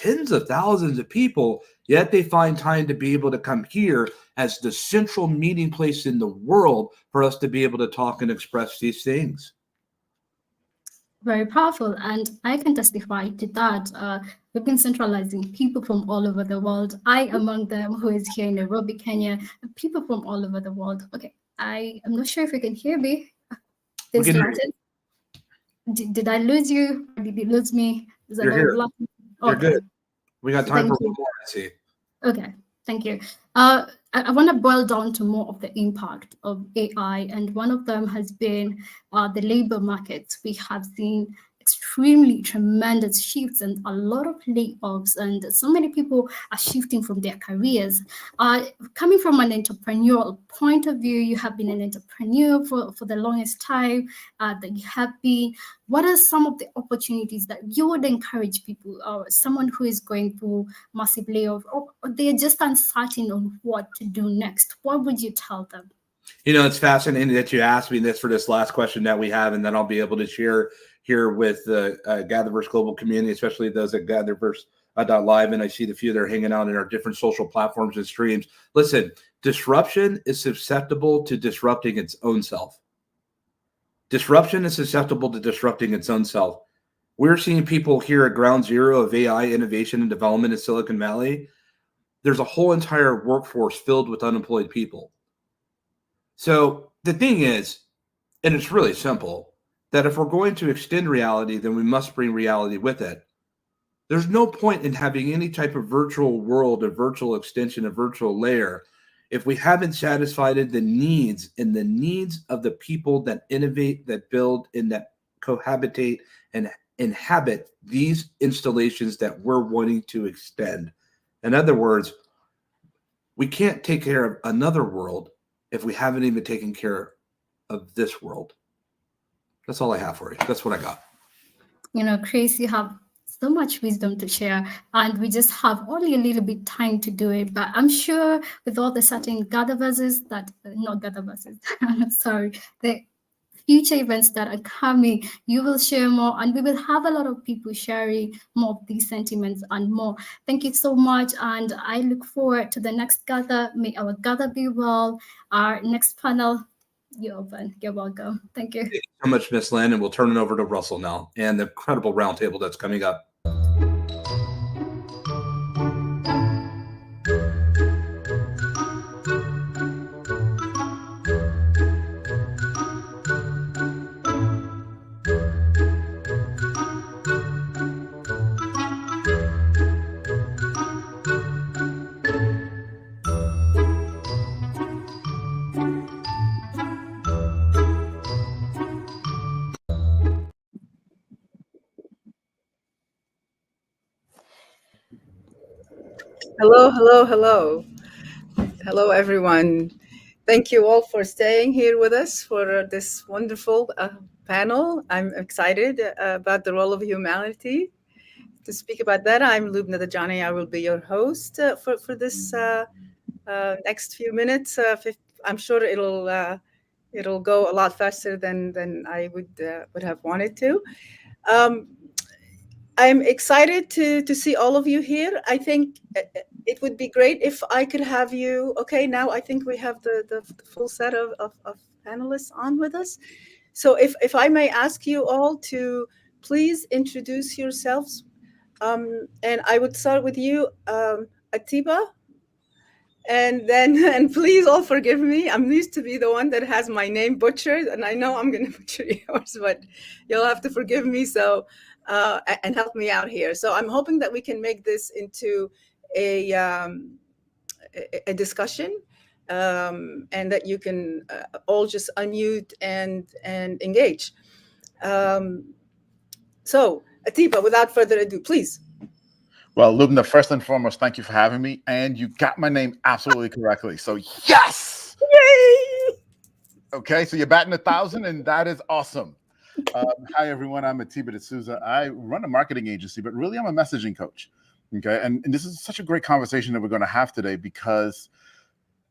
tens of thousands of people, yet they find time to be able to come here as the central meeting place in the world for us to be able to talk and express these things. Very powerful, and I can testify to that. We've been centralizing people from all over the world. I among them, who is here in Nairobi, Kenya, people from all over the world. Okay, I'm not sure if you can hear me. There's Latin. Did I lose you, or did you lose me? There's You're here. Latin. You're good. We got time for one more, I see. Okay, thank you. I want to boil down to more of the impact of AI, and one of them has been the labor markets. We have seen extremely tremendous shifts and a lot of layoffs, and so many people are shifting from their careers. Coming from an entrepreneurial point of view, you have been an entrepreneur for the longest time that you have been. What are some of the opportunities that you would encourage people, or someone who is going through massive layoff, or they're just uncertain on what to do next? What would you tell them? You know, it's fascinating that you asked me this for this last question that we have, and then I'll be able to share here with the Gatherverse global community, especially those at Gatherverse.live, and I see the few that are hanging out in our different social platforms and streams. Listen, disruption is susceptible to disrupting its own self. Disruption is susceptible to disrupting its own self. We're seeing people here at ground zero of AI innovation and development in Silicon Valley. There's a whole entire workforce filled with unemployed people. So the thing is, and it's really simple, that if we're going to extend reality, then we must bring reality with it. There's no point in having any type of virtual world, a virtual extension, a virtual layer, if we haven't satisfied the needs and the needs of the people that innovate, that build, and that cohabitate and inhabit these installations that we're wanting to extend. In other words, we can't take care of another world if we haven't even taken care of this world. That's all I have for you. That's what I got. You know, Chris, you have so much wisdom to share, and we just have only a little bit time to do it. But I'm sure with all the certain Gatherverses that, not Gatherverses, sorry, the future events that are coming, you will share more, and we will have a lot of people sharing more of these sentiments and more. Thank you so much, and I look forward to the next Gather. May our Gather be well. Our next panel, you're open. You're welcome. Thank you. Thank you so much, Miss Lynn, and we'll turn it over to Russell now and the incredible roundtable that's coming up. Hello, hello, hello. Hello, everyone. Thank you all for staying here with us for this wonderful panel. I'm excited about the role of humanity. To speak about that, I'm Lubna Dajani. I will be your host for this next few minutes. I'm sure it'll go a lot faster than I would have wanted to. I'm excited to see all of you here. I think it would be great if I could have you. Okay, now I think we have the full set of panelists on with us. So if I may ask you all to please introduce yourselves. And I would start with you, Atiba. And please all forgive me. I'm used to be the one that has my name butchered, and I know I'm going to butcher yours, but you'll have to forgive me. So. And help me out here. So I'm hoping that we can make this into a discussion, and that you can all just unmute and engage. So Atiba, without further ado, please. Well, Lubna, first and foremost, thank you for having me, and you got my name absolutely correctly. So yes, yay! Okay, so you're batting 1,000, and that is awesome. Hi, everyone. I'm Atiba D'Souza. I run a marketing agency, but really I'm a messaging coach. Okay, and this is such a great conversation that we're going to have today, because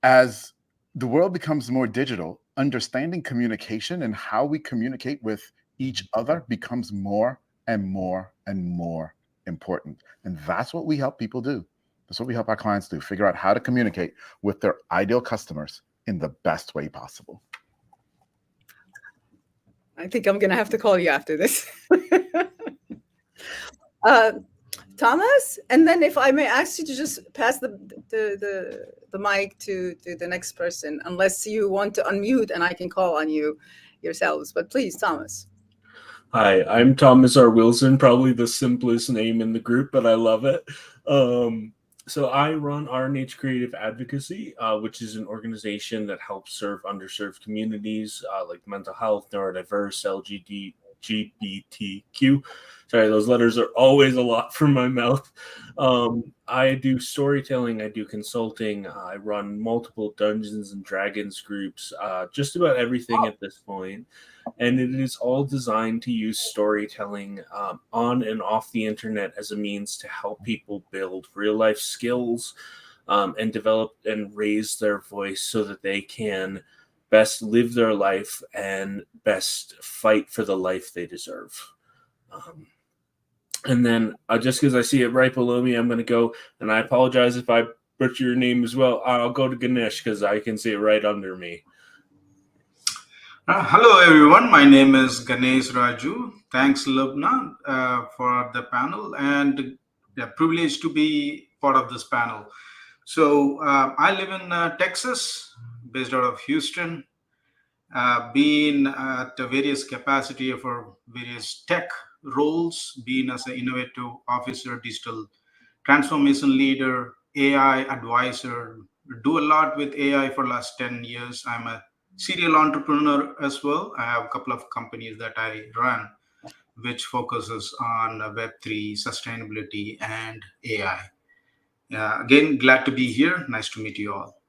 as the world becomes more digital, understanding communication and how we communicate with each other becomes more and more and more important. And that's what we help people do. That's what we help our clients do, figure out how to communicate with their ideal customers in the best way possible. I think I'm going to have to call you after this. Thomas, and then if I may ask you to just pass the mic to the next person, unless you want to unmute and I can call on you yourselves. But please, Thomas. Hi, I'm Thomas R. Wilson, probably the simplest name in the group, but I love it. So I run RNH Creative Advocacy, which is an organization that helps serve underserved communities like mental health, neurodiverse, LGBTQ. Sorry, those letters are always a lot from my mouth. I do storytelling, I do consulting, I run multiple Dungeons and Dragons groups, just about everything at this point. And it is all designed to use storytelling on and off the internet as a means to help people build real life skills and develop and raise their voice so that they can best live their life and best fight for the life they deserve. And then just because I see it right below me, I'm going to go, and I apologize if I butcher your name as well. I'll go to Ganesh because I can see it right under me. Hello, everyone. My name is Ganesh Raju. Thanks, Lubna, for the panel, and privileged to be part of this panel. So I live in Texas, based out of Houston. Been at the various capacity for various tech roles, been as an innovative officer, digital transformation leader, AI advisor, do a lot with AI for the last 10 years. I'm a serial entrepreneur as well. I have a couple of companies that I run, which focuses on Web3, sustainability, and AI. Again, glad to be here. Nice to meet you all.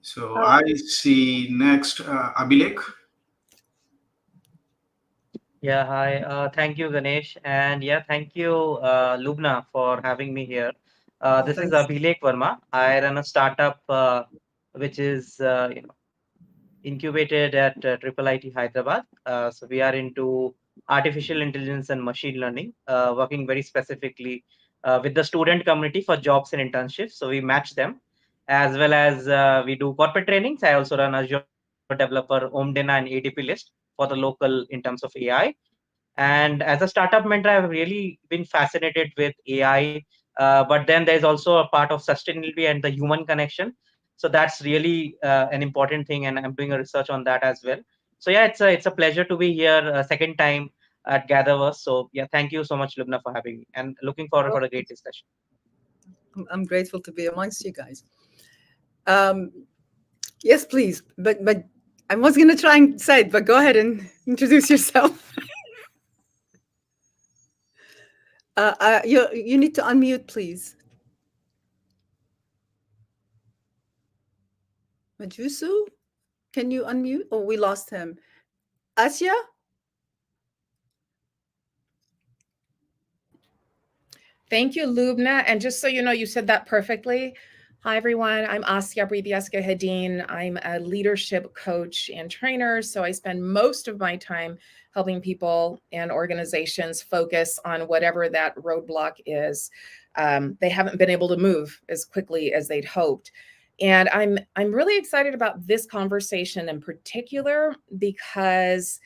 So I see next, Abhilek. Yeah, hi. Thank you, Ganesh. And yeah, thank you, Lubna, for having me here. This is Abhilek Verma. I run a startup which is incubated at IIIT Hyderabad. So we are into artificial intelligence and machine learning, working very specifically with the student community for jobs and internships. So we match them, as well as we do corporate trainings. I also run Azure Developer, Omdena, and ADP list for the local in terms of AI. And as a startup mentor, I've really been fascinated with AI. But then there's also a part of sustainability and the human connection. So that's really an important thing, and I'm doing a research on that as well. So yeah, it's a pleasure to be here a second time at Gatherverse. So yeah, thank you so much, Lubna, for having me, and looking forward for a great discussion. I'm grateful to be amongst you guys. Yes, please. But I was going to try and say it, but go ahead and introduce yourself. You need to unmute, please. Majusu, can you unmute? Oh, we lost him. Asya? Thank you, Lubna. And just so you know, you said that perfectly. Hi, everyone. I'm Asya Bribiesca-Hedin. I'm a leadership coach and trainer. So I spend most of my time helping people and organizations focus on whatever that roadblock is. They haven't been able to move as quickly as they'd hoped. And I'm really excited about this conversation in particular because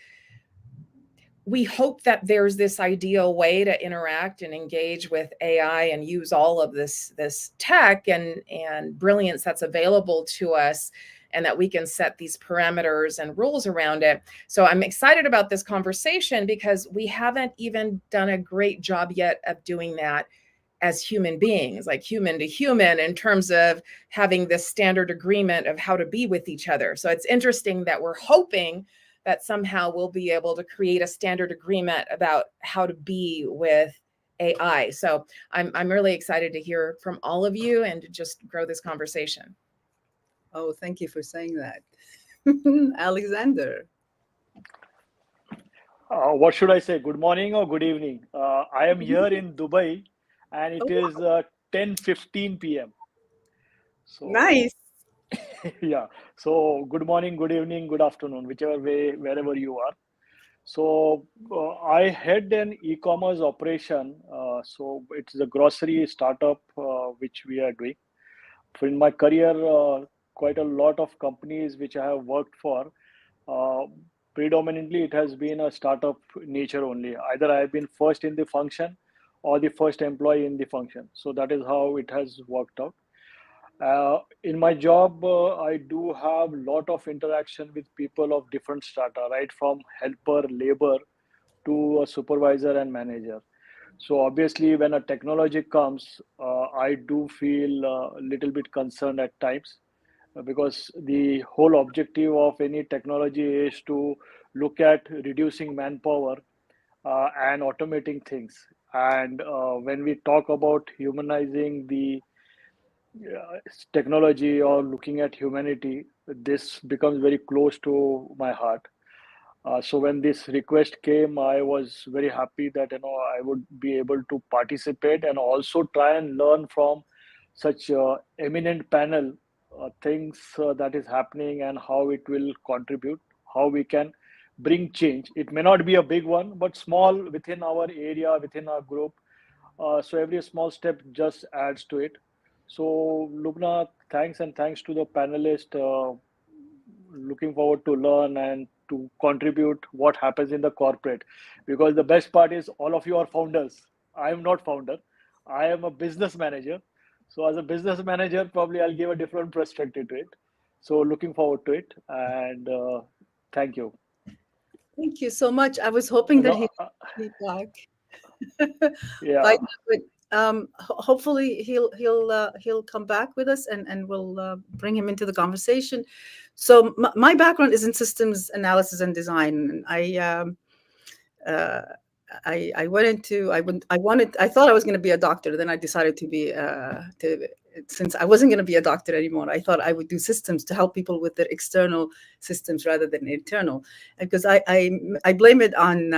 we hope that there's this ideal way to interact and engage with AI and use all of this tech and brilliance that's available to us, and that we can set these parameters and rules around it. So I'm excited about this conversation because we haven't even done a great job yet of doing that as human beings, like human to human, in terms of having this standard agreement of how to be with each other. So it's interesting that we're hoping that somehow we'll be able to create a standard agreement about how to be with AI. So I'm really excited to hear from all of you and to just grow this conversation. Oh, thank you for saying that. Alexander. What should I say? Good morning or good evening? I am here in Dubai, and it is 10:15 p.m. So Nice. yeah. So good morning, good evening, good afternoon, whichever way, wherever you are. So I head an e-commerce operation. So it's a grocery startup which we are doing. In my career, quite a lot of companies which I have worked for, uh, predominantly it has been a startup nature only. Either I have been first in the function or the first employee in the function. So that is how it has worked out. In my job, I do have a lot of interaction with people of different strata, right from helper, labor to a supervisor and manager. So obviously, when a technology comes, I do feel a little bit concerned at times because the whole objective of any technology is to look at reducing manpower and automating things. And when we talk about humanizing the technology or looking at humanity, this becomes very close to my heart. So when this request came, I was very happy that I would be able to participate and also try and learn from such eminent panel things that is happening and how it will contribute, how we can bring change. It may not be a big one, but small within our area, within our group. So every small step just adds to it. So Lubna, thanks, and thanks to the panelist. Looking forward to learn and to contribute what happens in the corporate, because the best part is all of you are founders. I am not founder. I am a business manager. So as a business manager, probably I'll give a different perspective to it. So looking forward to it, and thank you. Thank you so much. I was hoping that No, he'd be back. yeah. But hopefully he'll come back with us, and we'll bring him into the conversation. So my background is in systems analysis and design. And I went into I thought I was going to be a doctor. Then I decided to be since I wasn't going to be a doctor anymore, I thought I would do systems to help people with their external systems rather than internal, because I blame it on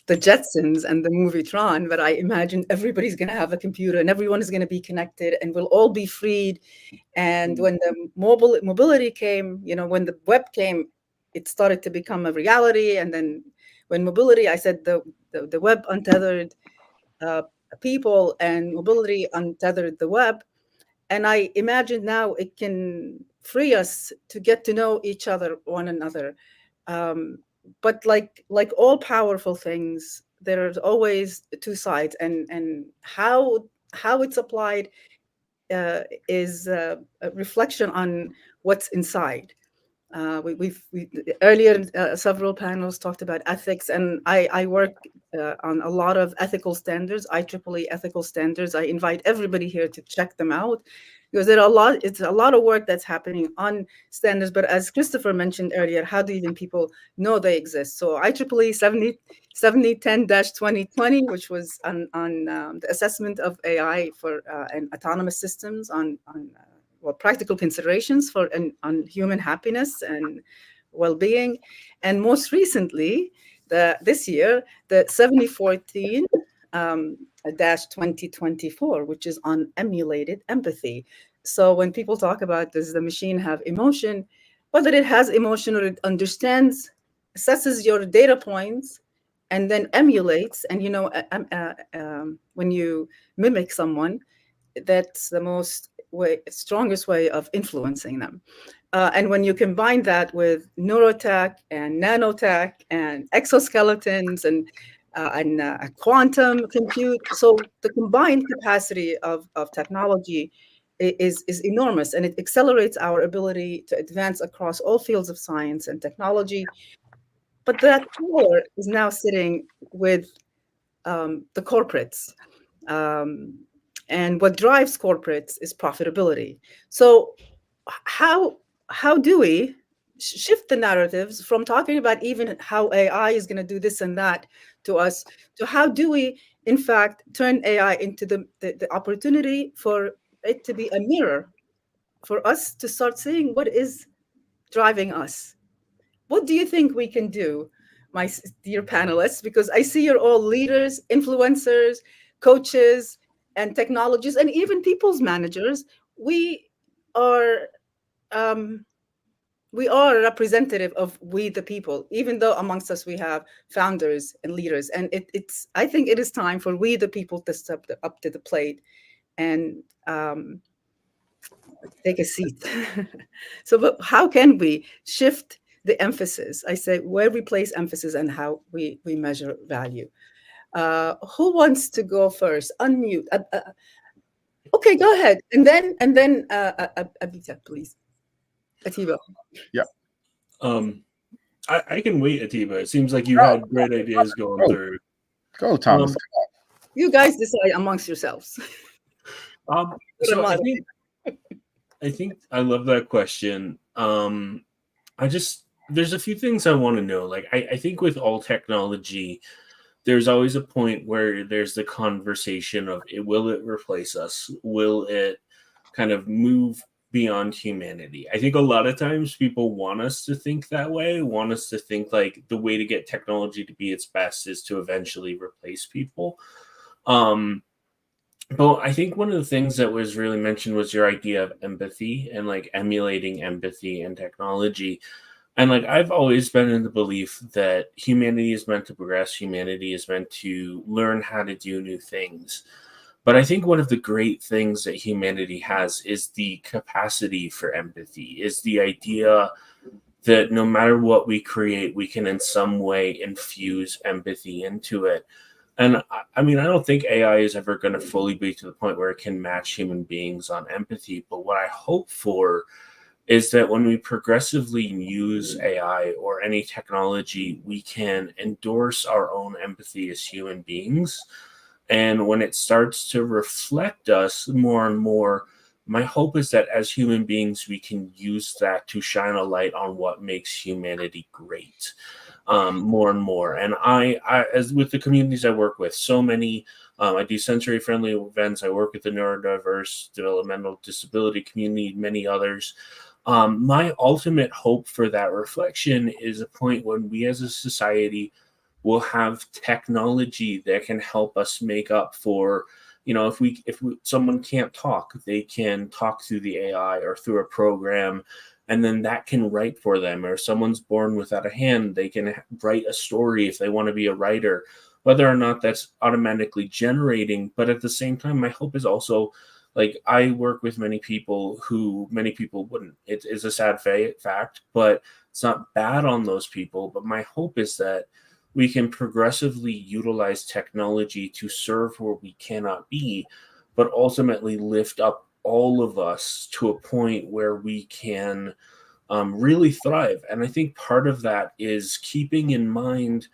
the Jetsons and the movie Tron, but I imagine everybody's going to have a computer and everyone is going to be connected and we'll all be freed. And when the mobility came, when the web came, it started to become a reality. And then when mobility, I said the web untethered people and mobility untethered the web. And I imagine now it can free us to get to know each other, one another. But like all powerful things, there's always two sides, and how it's applied is a reflection on what's inside. We earlier several panels talked about ethics, and I work on a lot of ethical standards, IEEE ethical standards. I invite everybody here to check them out, because it's a lot of work that's happening on standards. But as Christopher mentioned earlier, how do even people know they exist? So IEEE 7010-2020, which was on the assessment of AI for and autonomous systems on practical considerations on human happiness and well-being. And most recently, this year, the 7014-2024, which is on emulated empathy. So when people talk about, does the machine have emotion, whether it has emotion or it understands, assesses your data points, and then emulates, and when you mimic someone, that's the strongest way of influencing them. And when you combine that with neurotech and nanotech and exoskeletons and quantum compute, so the combined capacity of technology is enormous, and it accelerates our ability to advance across all fields of science and technology. But that power is now sitting with the corporates. And what drives corporates is profitability. So how do we shift the narratives from talking about even how AI is going to do this and that to us, to how do we, in fact, turn AI into the opportunity for it to be a mirror for us to start seeing what is driving us? What do you think we can do, my dear panelists? Because I see you're all leaders, influencers, coaches, and technologists, and even people's managers. We are we are a representative of we the people, even though amongst us we have founders and leaders. And I think it is time for we the people to step up to the plate and take a seat. So but how can we shift the emphasis? I say where we place emphasis and how we measure value. Who wants to go first? Unmute. Okay, go ahead. And then Abita, please. Atiba. Yeah. I can wait, Atiba. It seems like you had great ideas going through. Go, Thomas. You guys decide amongst yourselves. So I think I love that question. There's a few things I want to know. Like I think with all technology, there's always a point where there's the conversation of will it replace us? Will it kind of move beyond humanity? I think a lot of times people want us to think that way, want us to think like the way to get technology to be its best is to eventually replace people. But I think one of the things that was really mentioned was your idea of empathy and like emulating empathy and technology. And like I've always been in the belief that humanity is meant to progress, humanity is meant to learn how to do new things. But I think one of the great things that humanity has is the capacity for empathy, is the idea that no matter what we create, we can in some way infuse empathy into it. And I mean, I don't think AI is ever going to fully be to the point where it can match human beings on empathy. But what I hope for is that when we progressively use AI or any technology, we can endorse our own empathy as human beings. And when it starts to reflect us more and more, my hope is that as human beings, we can use that to shine a light on what makes humanity great more and more. And I, as with the communities I work with, so many, I do sensory-friendly events. I work with the neurodiverse, developmental disability community, many others. My ultimate hope for that reflection is a point when we as a society will have technology that can help us make up for, you know, if someone can't talk, they can talk through the AI or through a program, and then that can write for them. Or if someone's born without a hand, they can write a story if they want to be a writer, whether or not that's automatically generating. But at the same time, my hope is also, like, I work with many people who many people wouldn't. It is a sad fact, but it's not bad on those people. But my hope is that we can progressively utilize technology to serve where we cannot be, but ultimately lift up all of us to a point where we can really thrive. And I think part of that is keeping in mind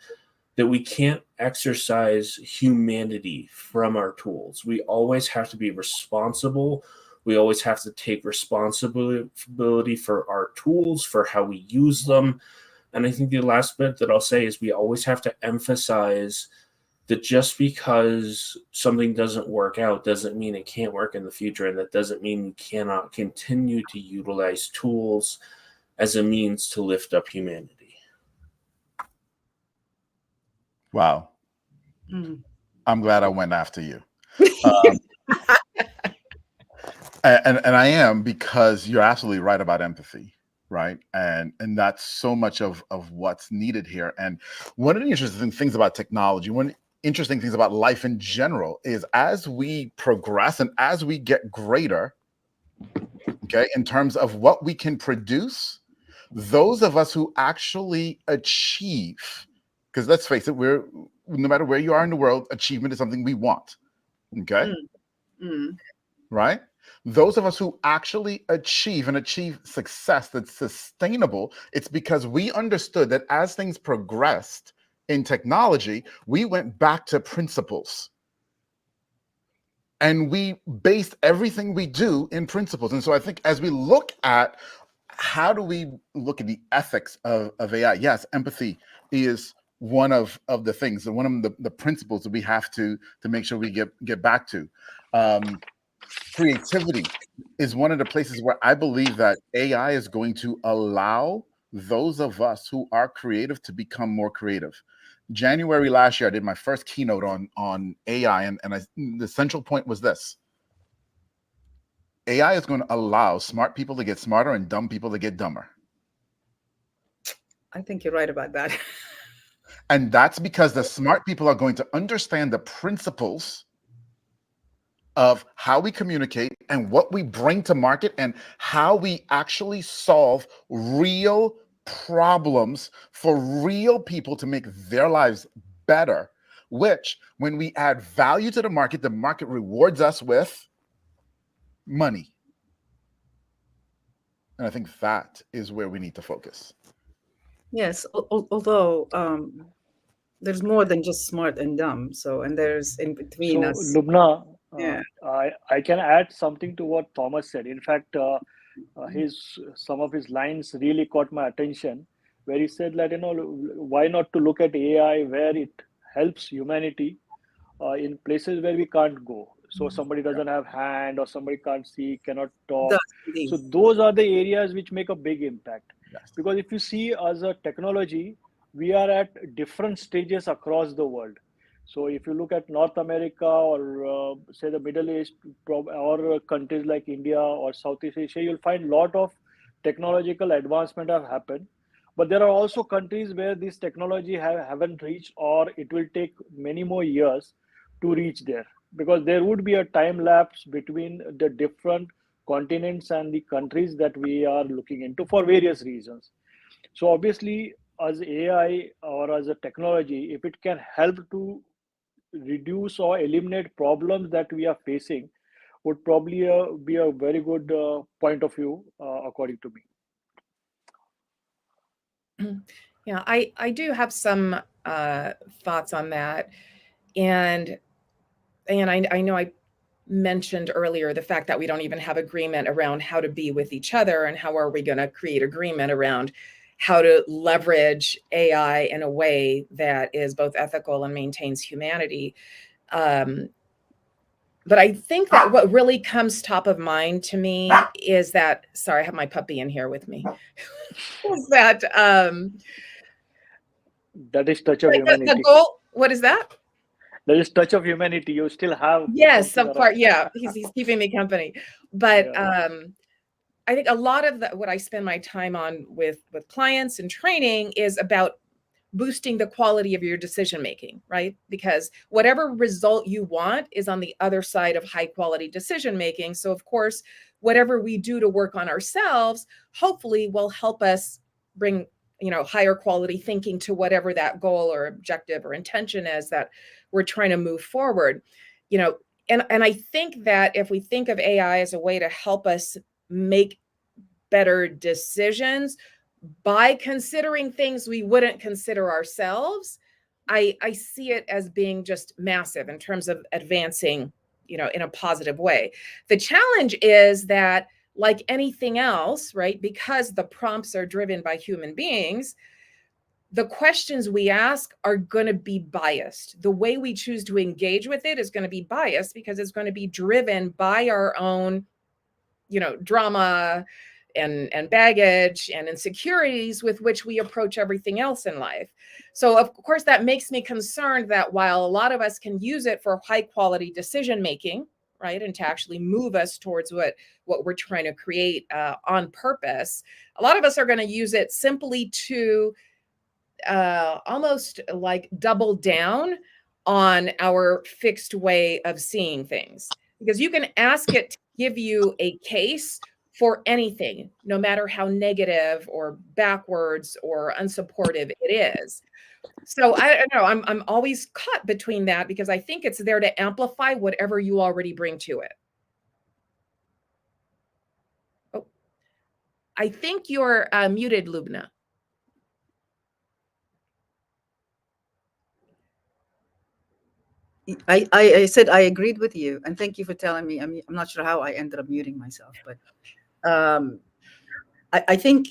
that we can't exercise humanity from our tools. We always have to be responsible. We always have to take responsibility for our tools, for how we use them. And I think the last bit that I'll say is we always have to emphasize that just because something doesn't work out doesn't mean it can't work in the future. And that doesn't mean we cannot continue to utilize tools as a means to lift up humanity. Wow. I'm glad I went after you. And I am, because you're absolutely right about empathy, right? And that's so much of what's needed here. And one of the interesting things about technology, one interesting things about life in general, is as we progress and as we get greater, okay, in terms of what we can produce, those of us who actually achieve, because let's face it, no matter where you are in the world, achievement is something we want, okay? Right? Those of us who actually achieve success that's sustainable, it's because we understood that as things progressed in technology, we went back to principles. And we based everything we do in principles. And so I think as we look at how do we look at the ethics of AI, yes, empathy is one of the things, and one of the principles that we have to make sure we get back to. Creativity is one of the places where I believe that AI is going to allow those of us who are creative to become more creative. January last year, I did my first keynote on AI, and the central point was this: AI is going to allow smart people to get smarter and dumb people to get dumber. I think you're right about that. And that's because the smart people are going to understand the principles of how we communicate and what we bring to market and how we actually solve real problems for real people to make their lives better, which when we add value to the market rewards us with money. And I think that is where we need to focus. Yes, although there's more than just smart and dumb. So, and there's in between So, us. Lubna, Yeah. I can add something to what Thomas said. In fact, some of his lines really caught my attention, where he said that, why not to look at AI where it helps humanity in places where we can't go. So somebody doesn't have hand, or somebody can't see, cannot talk. Does, indeed. So those are the areas which make a big impact. Yes. Because if you see as a technology, we are at different stages across the world. So if you look at North America, or say the Middle East, or countries like India or Southeast Asia, you'll find a lot of technological advancement have happened. But there are also countries where this technology haven't reached, or it will take many more years to reach there, because there would be a time lapse between the different continents and the countries that we are looking into for various reasons. So obviously, as AI or as a technology, if it can help to reduce or eliminate problems that we are facing, would probably be a very good point of view, according to me. Yeah, I do have some thoughts on that. And I know I mentioned earlier the fact that we don't even have agreement around how to be with each other, and how are we going to create agreement around how to leverage AI in a way that is both ethical and maintains humanity. But I think that what really comes top of mind to me is that, sorry, I have my puppy in here with me, is that that is touch of humanity. The goal, what is that? There is touch of humanity. You still have. Yes, of course. Yeah, he's keeping me company. But Yeah. I think a lot of what I spend my time on with clients and training is about boosting the quality of your decision making, right? Because whatever result you want is on the other side of high quality decision making. So of course, whatever we do to work on ourselves, hopefully will help us bring, higher quality thinking to whatever that goal or objective or intention is that we're trying to move forward. And I think that if we think of AI as a way to help us make better decisions by considering things we wouldn't consider ourselves, I see it as being just massive in terms of advancing, in a positive way. The challenge is that, like anything else, right, because the prompts are driven by human beings, the questions we ask are going to be biased. The way we choose to engage with it is going to be biased because it's going to be driven by our own, drama and baggage and insecurities with which we approach everything else in life. So of course, that makes me concerned that while a lot of us can use it for high quality decision making, right, and to actually move us towards what we're trying to create on purpose, a lot of us are going to use it simply to almost like double down on our fixed way of seeing things. Because you can ask it to give you a case for anything, no matter how negative or backwards or unsupportive it is. So I don't know, I'm always caught between that, because I think it's there to amplify whatever you already bring to it. Oh, I think you're muted, Lubna. I said I agreed with you, and thank you for telling me. I mean, I'm not sure how I ended up muting myself, but I think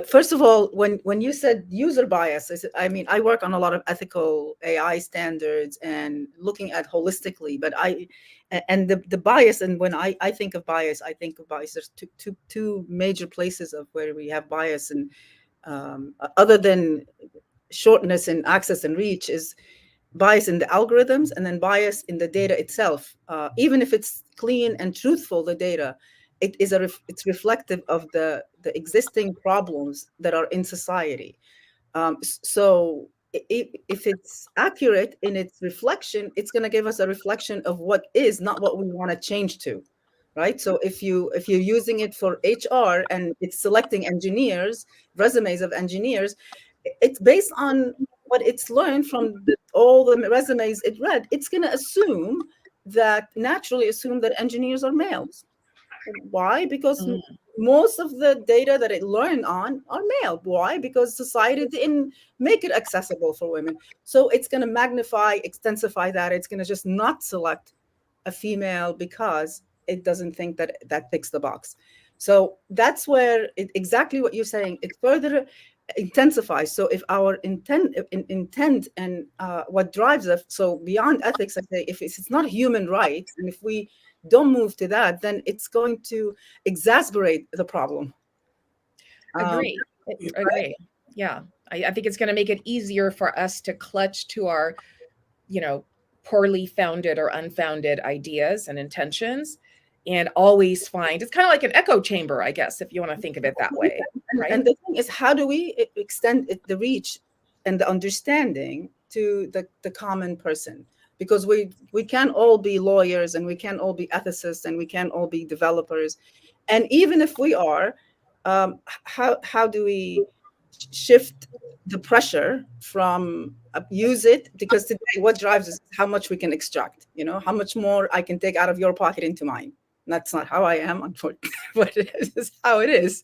first of all, when you said user bias, I mean, I work on a lot of ethical AI standards and looking at holistically, but the bias, and when I think of bias, there's two major places of where we have bias, and other than shortness and access and reach, is bias in the algorithms, and then bias in the data itself. Even if it's clean and truthful, the data, it's reflective of the existing problems that are in society. So if it's accurate in its reflection, it's going to give us a reflection of what is, not what we want to change to, right? So if you're using it for HR and it's selecting engineers, resumes of engineers, it's based on what it's learned from all the resumes it read. It's going to naturally assume that engineers are males. Why? Because most of the data that it learned on are male. Why? Because society didn't make it accessible for women. So it's going to magnify, extensify that. It's going to just not select a female because it doesn't think that ticks the box. So that's where exactly what you're saying, it further intensifies. So if our intent and what drives us, so beyond ethics, I say, if it's not human rights, and if we don't move to that, then it's going to exacerbate the problem. Agree. Agree. Yeah. I think it's going to make it easier for us to clutch to our, poorly founded or unfounded ideas and intentions, and always find, it's kind of like an echo chamber, I guess, if you want to think of it that way. Right? And the thing is, how do we extend the reach and the understanding to the common person? Because we can't all be lawyers, and we can't all be ethicists, and we can't all be developers. And even if we are, how do we shift the pressure from use it? Because today what drives us is how much we can extract, how much more I can take out of your pocket into mine. That's not how I am, unfortunately, but it is how it is.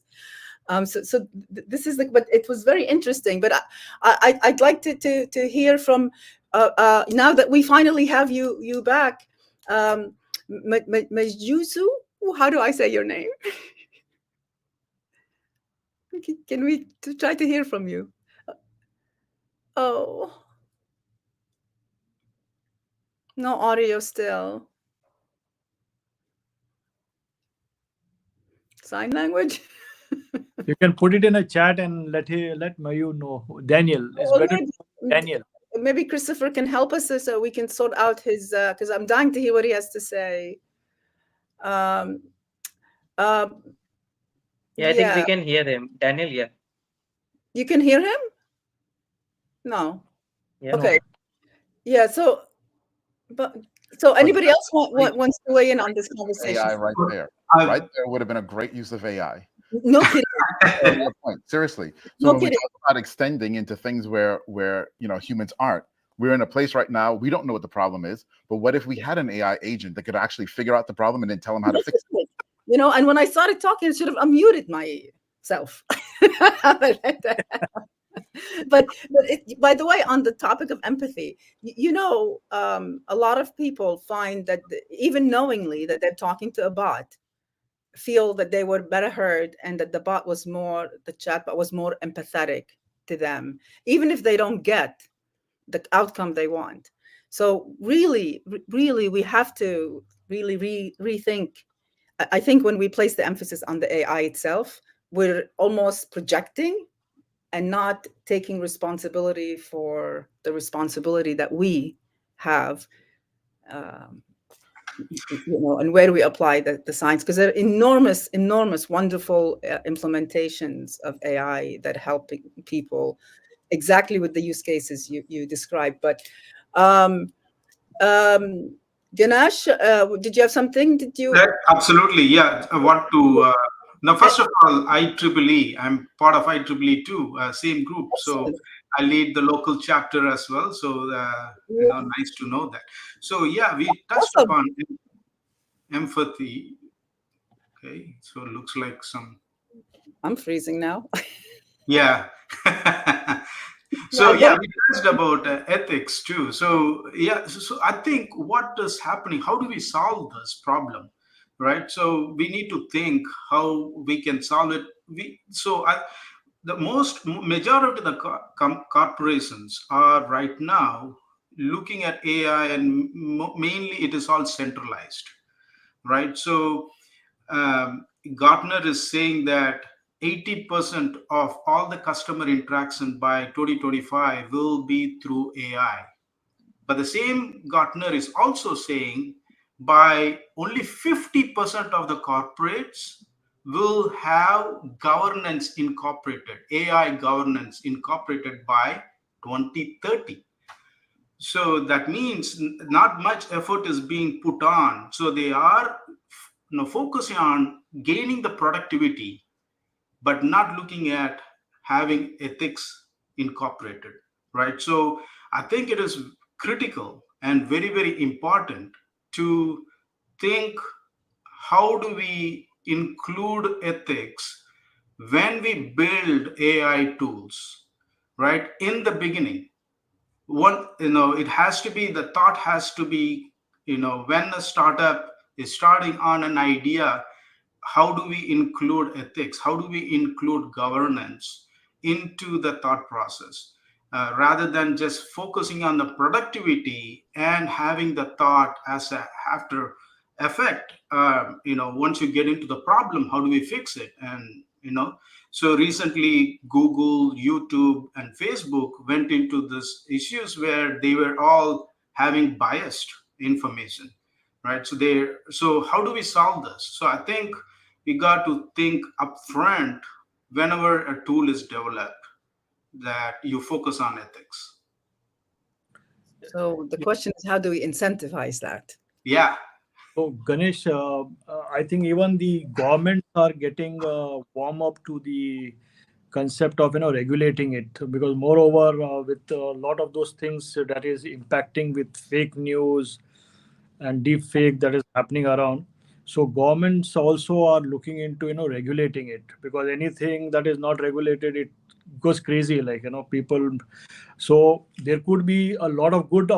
So this is but it was very interesting. But I'd like to hear from now that we finally have you back, Mejusu. How do I say your name? Can we try to hear from you? Oh, no audio still. Sign language. You can put it in a chat and let Mayu know. Daniel, it's better. Daniel. Maybe Christopher can help us so we can sort out his, because I'm dying to hear what he has to say. I think we can hear him. Daniel, yeah. You can hear him? No. Yeah. Okay. No. Yeah. So anybody else wants to weigh in on this conversation? AI right there. Right there would have been a great use of AI. No kidding. Seriously. So No when kidding. we talk about extending into things where humans aren't, we're in a place right now, we don't know what the problem is, but what if we had an AI agent that could actually figure out the problem and then tell them how to fix it? And when I started talking, I should have unmuted myself. But by the way, on the topic of empathy, a lot of people find that even knowingly that they're talking to a bot, feel that they were better heard, and that the chatbot was more empathetic to them, even if they don't get the outcome they want. So really, we have to really rethink. I think when we place the emphasis on the AI itself, we're almost projecting and not taking responsibility for the responsibility that we have, and where do we apply the science? Because there are enormous, wonderful implementations of AI that help people exactly with the use cases you described. But Ganesh, did you have something? Absolutely, yeah. I want to now, first of all, IEEE. I'm part of IEEE too, same group. So I lead the local chapter as well. So nice to know that. So yeah, we touched upon empathy. Okay, so it looks like I'm freezing now. Yeah. So yeah, we touched about ethics too. So yeah, so I think what is happening, how do we solve this problem, right? So we need to think how we can solve it. The majority of the corporations are right now looking at AI, and mainly it is all centralized, right? So Gartner is saying that 80% of all the customer interaction by 2025 will be through AI. But the same Gartner is also saying by only 50% of the corporates will have governance incorporated, AI governance incorporated by 2030. So that means not much effort is being put on. So they are focusing on gaining the productivity, but not looking at having ethics incorporated, right? So I think it is critical and very, very important to think, how do we include ethics when we build AI tools, right? In the beginning, it has to be, the thought has to be, when a startup is starting on an idea, how do we include ethics, how do we include governance into the thought process, rather than just focusing on the productivity and having the thought as a after effect. Once you get into the problem, how do we fix it? And so recently Google, YouTube, and Facebook went into this issues where they were all having biased information, right? So how do we solve this? So I think we got to think upfront, whenever a tool is developed, that you focus on ethics. So the question is, how do we incentivize that? Yeah. So Ganesh, I think even the governments are getting warm up to the concept of regulating it, because moreover with a lot of those things that is impacting with fake news and deep fake that is happening around. So governments also are looking into regulating it, because anything that is not regulated, it goes crazy, like people. So there could be a lot of good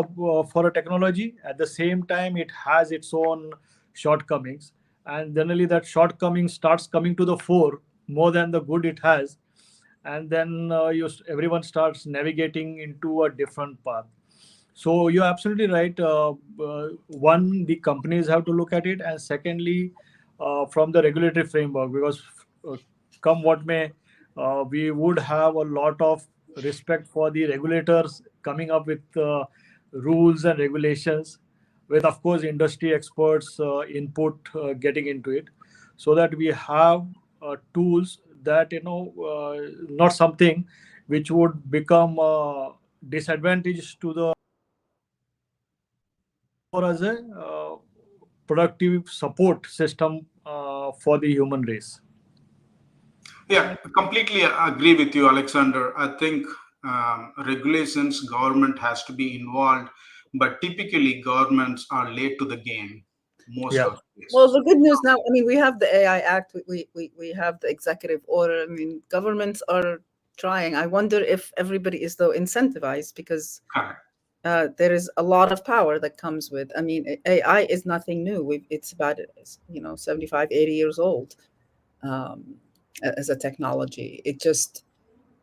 for a technology. At the same time, it has its own shortcomings, and generally that shortcoming starts coming to the fore more than the good it has, and then everyone starts navigating into a different path. So you're absolutely right. One, the companies have to look at it, and secondly, from the regulatory framework, because uh, come what may, we would have a lot of respect for the regulators coming up with rules and regulations, with of course industry experts input getting into it, so that we have tools that not something which would become disadvantage to the or as a productive support system for the human race. Yeah, completely agree with you, Alexander. I think regulations, government has to be involved, but typically governments are late to the game most of the cases. Well, the good news now, I mean, we have the AI Act, we have the executive order. I mean, governments are trying. I wonder if everybody is, though, incentivized, because there is a lot of power that comes with, I mean, AI is nothing new. It's about 75, 80 years old as a technology. It just,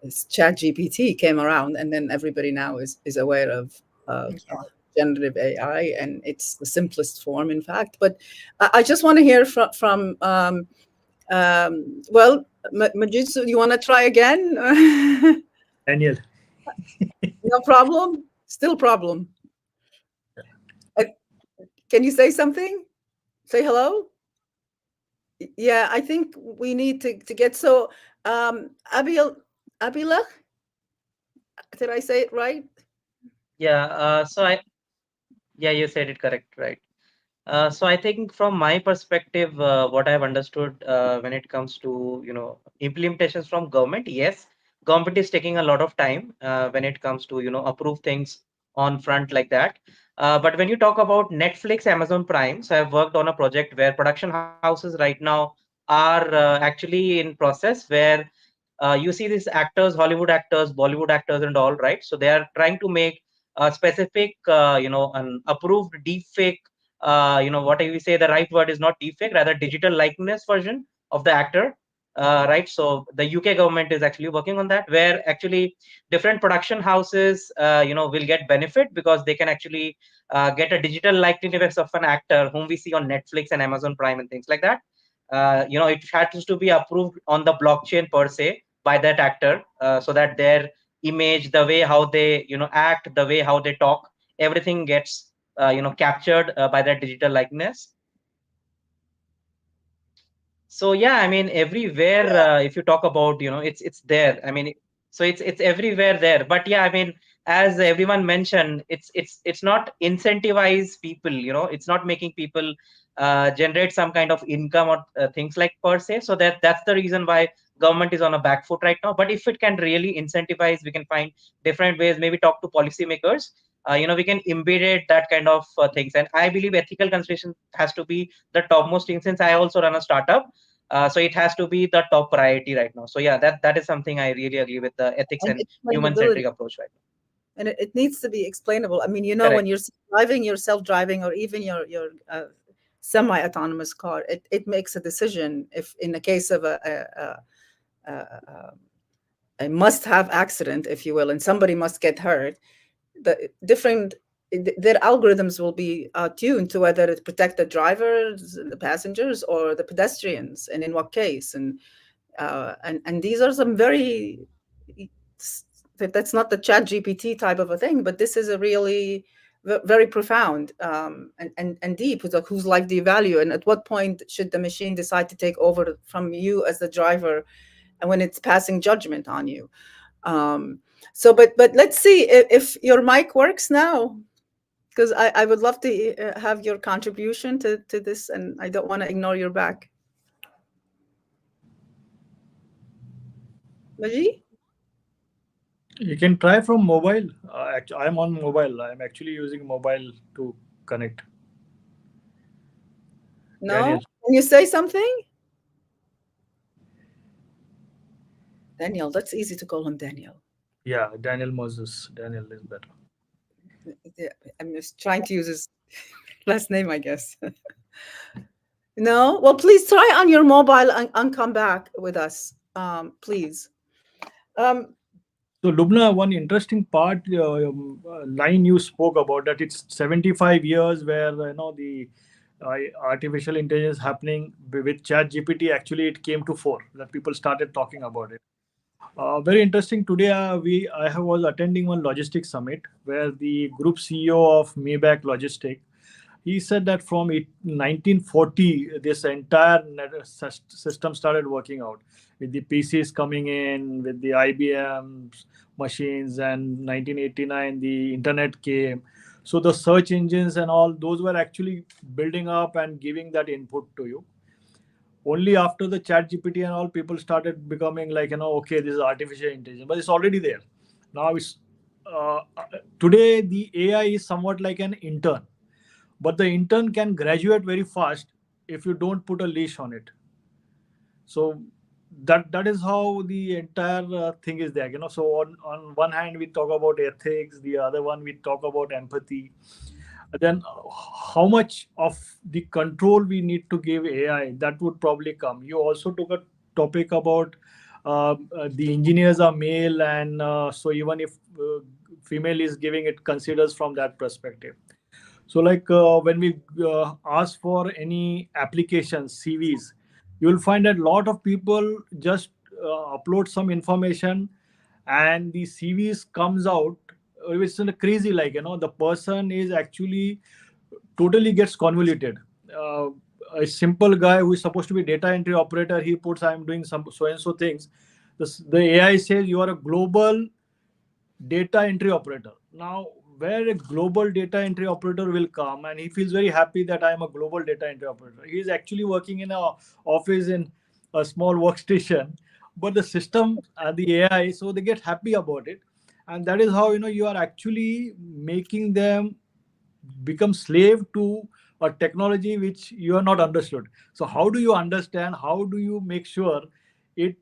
ChatGPT came around, and then everybody now is aware of generative AI, and it's the simplest form, in fact. But I just want to hear from well, Majitsu, you want to try again? Daniel. No problem? Still problem. Can you say something? Say hello? Yeah, I think we need to get, so Abilak, did I say it right? Yeah, yeah, you said it correct, right? So I think from my perspective, what I've understood when it comes to implementations from government, yes, government is taking a lot of time when it comes to approve things on front like that. But when you talk about Netflix, Amazon Prime, so I've worked on a project where production houses right now are actually in process where you see these actors, Hollywood actors, Bollywood actors, and all, right? So they are trying to make a specific, an approved deep fake, what we say, the right word is not deepfake, rather digital likeness version of the actor, right? So the UK government is actually working on that, where actually different production houses will get benefit, because they can actually get a digital likeness of an actor whom we see on Netflix and Amazon Prime and things like that. It has to be approved on the blockchain per se by that actor, so that their image, the way how they act, the way how they talk, everything gets captured by that digital likeness. So yeah, I mean, everywhere, if you talk about, it's there. I mean, so it's everywhere there. But yeah, I mean, as everyone mentioned, it's not incentivize people. It's not making people generate some kind of income or things like per se. So that's the reason why government is on a back foot right now. But if it can really incentivize, we can find different ways. Maybe talk to policymakers. We can embed it, that kind of things. And I believe ethical consideration has to be the topmost thing. Since I also run a startup, so it has to be the top priority right now. So yeah, that is something I really agree with, the ethics and human-centric approach right now. And it needs to be explainable. I mean, Correct. when you're driving your self-driving or even your semi-autonomous car, it makes a decision if in the case of a must-have accident, if you will, and somebody must get hurt, their algorithms will be tuned to whether it protect the drivers, the passengers, or the pedestrians, and in what case. And these are some very, that's not the chat GPT type of a thing, but this is a really very profound and deep. Whose life do you value, and at what point should the machine decide to take over from you as the driver, and when it's passing judgment on you? So, but let's see if your mic works now, because I would love to have your contribution to this, and I don't want to ignore your back. Maji? You can try from mobile. I'm on mobile. I'm actually using mobile to connect. No? Daniel. Can you say something? Daniel, that's easy to call him Daniel. Yeah, Daniel Moses. Daniel is better. Yeah, I'm just trying to use his last name, I guess. No? Well, please try on your mobile and come back with us, please. So, Lubna, one interesting part, line you spoke about, that it's 75 years where, the artificial intelligence happening with chat GPT, actually it came to fore, that people started talking about it. Very interesting. Today, I was attending one logistics summit where the group CEO of Maybach Logistic, he said that from 1940, this entire system started working out, with the PCs coming in, with the IBM machines, and 1989 the internet came. So the search engines and all those were actually building up and giving that input to you. Only after the chat GPT and all, people started becoming like, okay, this is artificial intelligence, but it's already there. Now it's today the AI is somewhat like an intern, but the intern can graduate very fast if you don't put a leash on it. So that is how the entire thing is there. So on one hand we talk about ethics, the other one we talk about empathy. Then how much of the control we need to give AI, that would probably come. You also took a topic about the engineers are male, and so even if female is giving, it considers from that perspective. So like when we ask for any applications, CVs, you will find that a lot of people just upload some information and the CVs comes out. It's crazy, like, the person is actually totally gets convoluted. A simple guy who is supposed to be data entry operator, he puts, I'm doing some so-and-so things. The AI says you are a global data entry operator. Now, where a global data entry operator will come, and he feels very happy that I am a global data entry operator. He is actually working in an office in a small workstation, but the system and the AI, so they get happy about it. And that is how, you are actually making them become slave to a technology which you are not understood. So how do you understand? How do you make sure it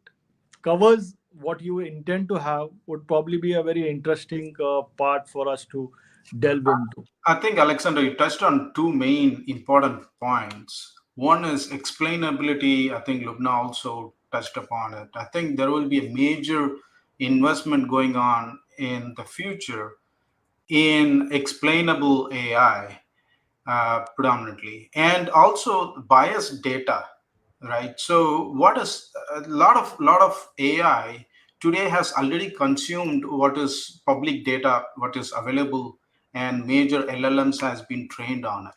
covers what you intend to have? Would probably be a very interesting part for us to delve into. I think, Alexander, you touched on two main important points. One is explainability. I think Lubna also touched upon it. I think there will be a major investment going on in the future in explainable AI, predominantly, and also biased data, right? So what is a lot of AI today has already consumed what is public data, what is available, and major LLMs has been trained on it.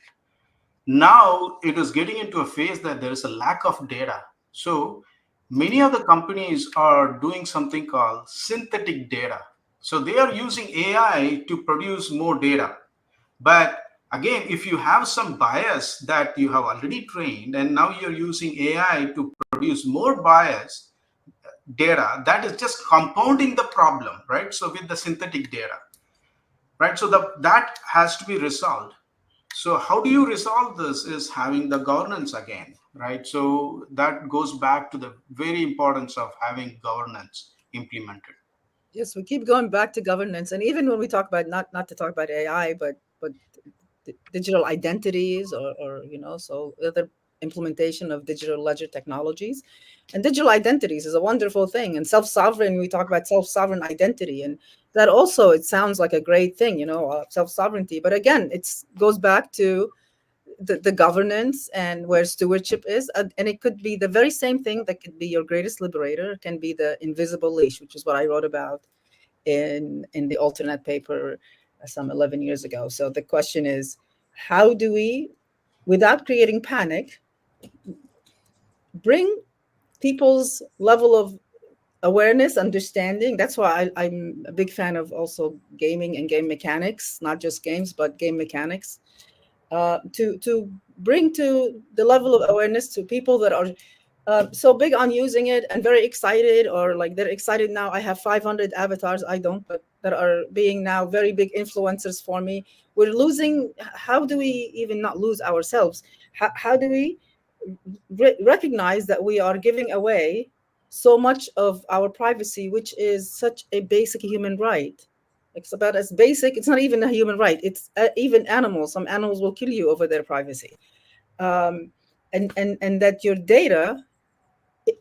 Now it is getting into a phase that there is a lack of data. So many of the companies are doing something called synthetic data. So they are using AI to produce more data. But again, if you have some bias that you have already trained and now you're using AI to produce more bias data, that is just compounding the problem, right? So with the synthetic data, right? So that has to be resolved. So how do you resolve this is having the governance again, right? So that goes back to the very importance of having governance implemented. Yes, we keep going back to governance, and even when we talk about not to talk about AI, but digital identities, or so other implementation of digital ledger technologies, and digital identities is a wonderful thing. And self-sovereign, we talk about self-sovereign identity, and that also, it sounds like a great thing, self-sovereignty. But again, it goes back to the governance and where stewardship is, and it could be the very same thing that could be your greatest liberator. It can be the invisible leash, which is what I wrote about in the alternate paper some 11 years ago. So the question is, how do we, without creating panic, bring people's level of awareness, understanding? That's why I'm a big fan of also gaming and game mechanics, not just games, but game mechanics, to bring to the level of awareness to people that are so big on using it and very excited, or like they're excited now. I have 500 avatars, I don't, but that are being now very big influencers for me. We're losing. How do we even not lose ourselves? How do we recognize that we are giving away so much of our privacy, which is such a basic human right? It's about as basic. It's not even a human right. It's even animals. Some animals will kill you over their privacy, and that your data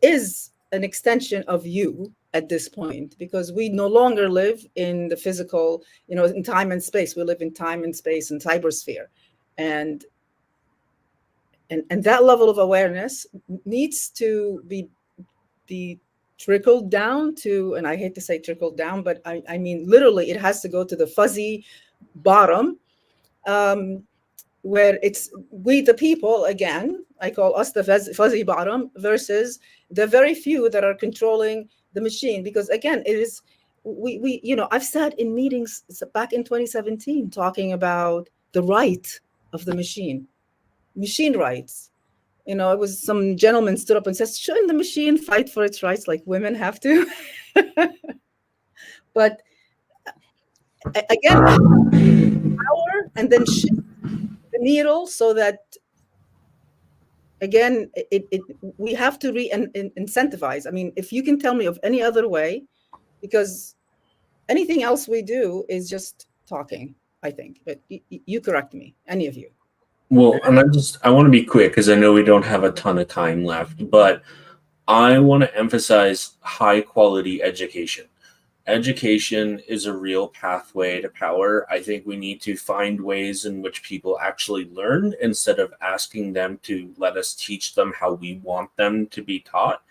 is an extension of you at this point, because we no longer live in the physical, in time and space. We live in time and space and cybersphere, and that level of awareness needs to be trickled down to, and I hate to say trickled down, but I mean literally, it has to go to the fuzzy bottom, where it's we the people, again, I call us the fuzzy bottom, versus the very few that are controlling the machine. Because again, it is we I've sat in meetings back in 2017 talking about the right of the machine rights. It was some gentleman stood up and says, shouldn't the machine fight for its rights like women have to? But again, power, and then shift the needle so that, again, we have to incentivize. I mean, if you can tell me of any other way, because anything else we do is just talking, I think. But you correct me, any of you. Well, and I want to be quick because I know we don't have a ton of time left, but I want to emphasize high quality education. Education is a real pathway to power. I think we need to find ways in which people actually learn instead of asking them to let us teach them how we want them to be taught.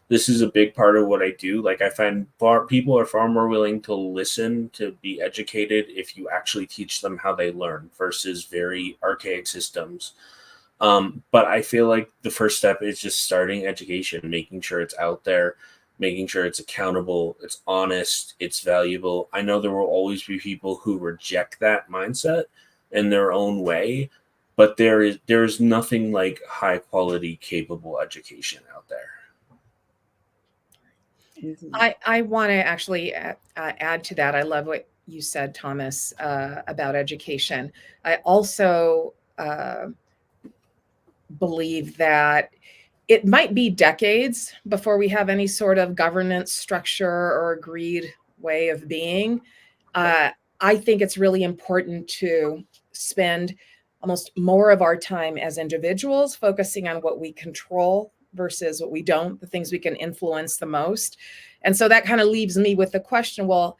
This is a big part of what I do. Like, I find people are far more willing to listen, to be educated, if you actually teach them how they learn versus very archaic systems. But I feel like the first step is just starting education, making sure it's out there, making sure it's accountable, it's honest, it's valuable. I know there will always be people who reject that mindset in their own way, but there is nothing like high quality, capable education out there. I want to actually add to that. I love what you said, Thomas, about education. I also believe that it might be decades before we have any sort of governance structure or agreed way of being. I think it's really important to spend almost more of our time as individuals focusing on what we control versus what we don't, the things we can influence the most. And so that kind of leaves me with the question, well,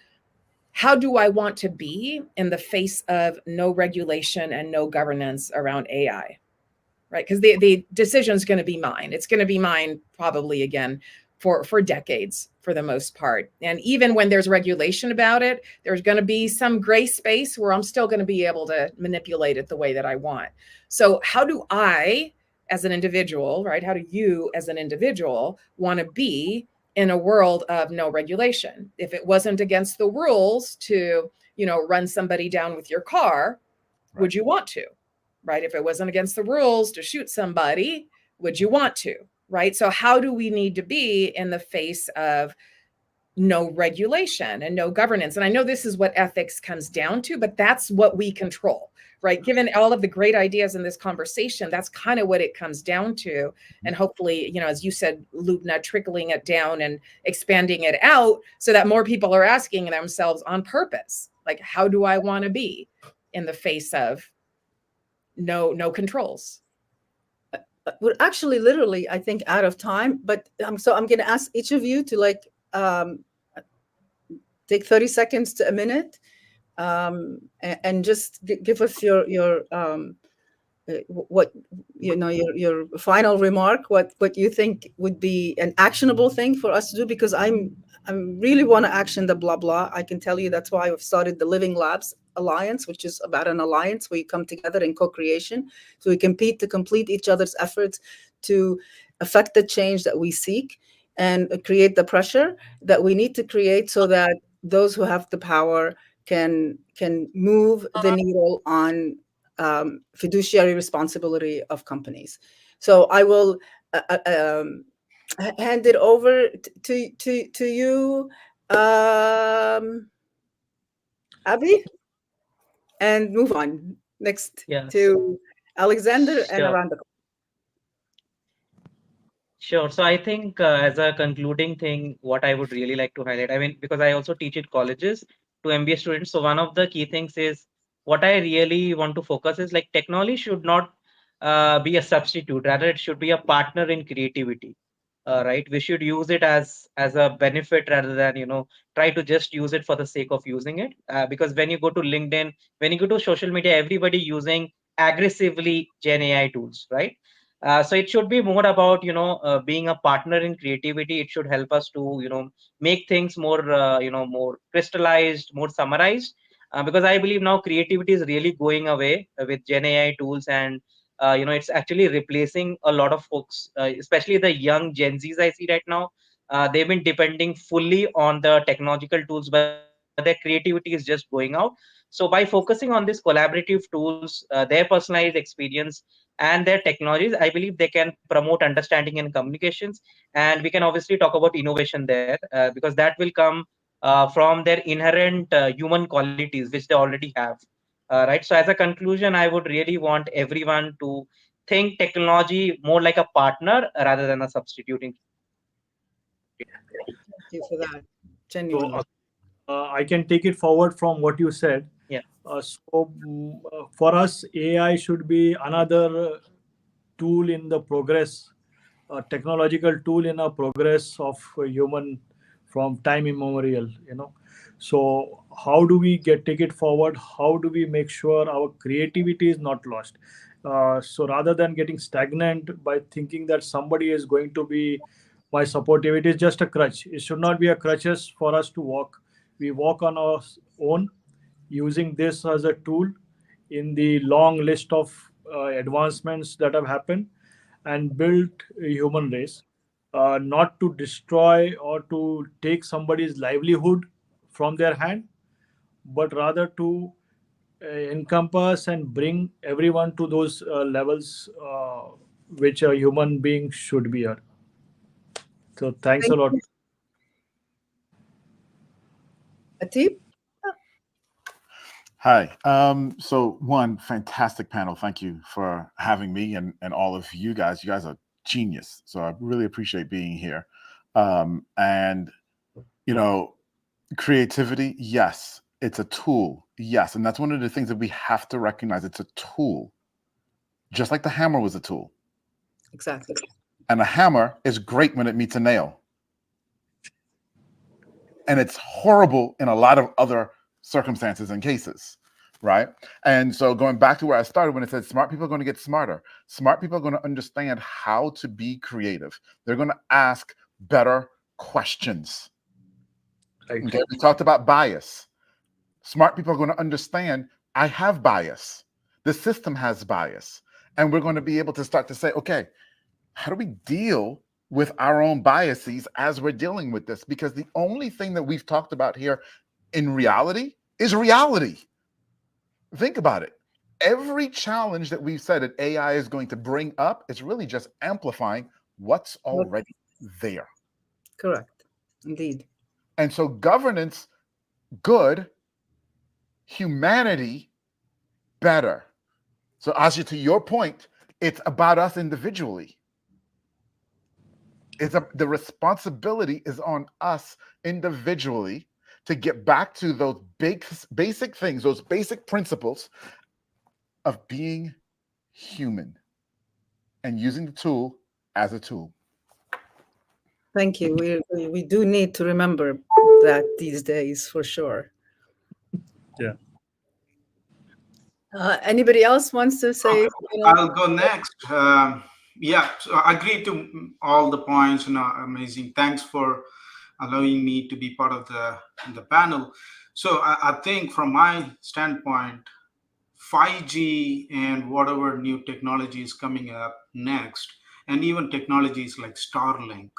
how do I want to be in the face of no regulation and no governance around AI? Right? Because the decision is going to be mine. It's going to be mine probably again for decades for the most part. And even when there's regulation about it, there's going to be some gray space where I'm still going to be able to manipulate it the way that I want. So how do I, as an individual, right? How do you as an individual want to be in a world of no regulation? If it wasn't against the rules to, run somebody down with your car, would you want to, right? If it wasn't against the rules to shoot somebody, would you want to, right? So how do we need to be in the face of no regulation and no governance? And I know this is what ethics comes down to, but that's what we control, right? Given all of the great ideas in this conversation, that's kind of what it comes down to. And hopefully, as you said, Lubna, trickling it down and expanding it out so that more people are asking themselves on purpose, like, how do I want to be in the face of no controls? We're actually literally, I think, out of time, but so I'm going to ask each of you to take 30 seconds to a minute, and just give us your what your final remark, what you think would be an actionable thing for us to do, because I really want to action the blah blah. I can tell you that's why I've started the Living Labs Alliance, which is about an alliance where you come together in co-creation, so we compete to complete each other's efforts to affect the change that we seek and create the pressure that we need to create so that those who have the power can move the needle on fiduciary responsibility of companies. So I will hand it over to you, Abby, and move on next to Alexander and Aranda. Sure. So I think as a concluding thing, what I would really like to highlight, I mean, because I also teach at colleges to MBA students. So one of the key things is what I really want to focus is like technology should not be a substitute. Rather, it should be a partner in creativity. Right? We should use it as a benefit rather than try to just use it for the sake of using it. Because when you go to LinkedIn, when you go to social media, everybody using aggressively Gen AI tools, right? So it should be more about being a partner in creativity. It should help us to make things more more crystallized, more summarized. Because I believe now creativity is really going away with Gen AI tools, and it's actually replacing a lot of folks, especially the young Gen Zs I see right now. They've been depending fully on the technological tools, but their creativity is just going out. So by focusing on these collaborative tools, their personalized experience and their technologies, I believe they can promote understanding and communications. And we can obviously talk about innovation there, because that will come from their inherent human qualities, which they already have. Right. So as a conclusion, I would really want everyone to think technology more like a partner rather than a substituting. Thank you for that. So Genuinely. I can take it forward from what you said. Yeah. For us, AI should be another tool in the progress, a technological tool in a progress of human from time immemorial. So how do we take it forward? How do we make sure our creativity is not lost? So rather than getting stagnant by thinking that somebody is going to be my supportive, it is just a crutch. It should not be a crutches for us to walk. We walk on our own, using this as a tool in the long list of advancements that have happened and built a human race, not to destroy or to take somebody's livelihood from their hand, but rather to encompass and bring everyone to those levels which a human being should be at. So thanks a lot. Atib? Hi. So one fantastic panel. Thank you for having me and all of you guys. You guys are genius. So I really appreciate being here. And creativity, yes, it's a tool. Yes. And that's one of the things that we have to recognize. It's a tool. Just like the hammer was a tool. Exactly. And a hammer is great when it meets a nail. And it's horrible in a lot of other circumstances and cases, right? And so going back to where I started when it said smart people are going to get smarter. Smart people are going to understand how to be creative. They're going to ask better questions. Right. Okay, we talked about bias. Smart people are going to understand I have bias. The system has bias. And we're going to be able to start to say, okay, how do we deal with our own biases as we're dealing with this? Because the only thing that we've talked about here in reality is reality. Think about it. Every challenge that we've said that AI is going to bring up is really just amplifying what's already there. Correct. Indeed. And so governance, good, humanity, better. So Asya, to your point, it's about us individually. The responsibility is on us individually to get back to those basic things, those basic principles of being human and using the tool as a tool. Thank you. We do need to remember that these days for sure. Yeah. Anybody else wants to say? I'll go next. Yeah, so I agree to all the points. Amazing. Thanks for allowing me to be part of the panel. So I think from my standpoint, 5G and whatever new technology is coming up next, and even technologies like Starlink,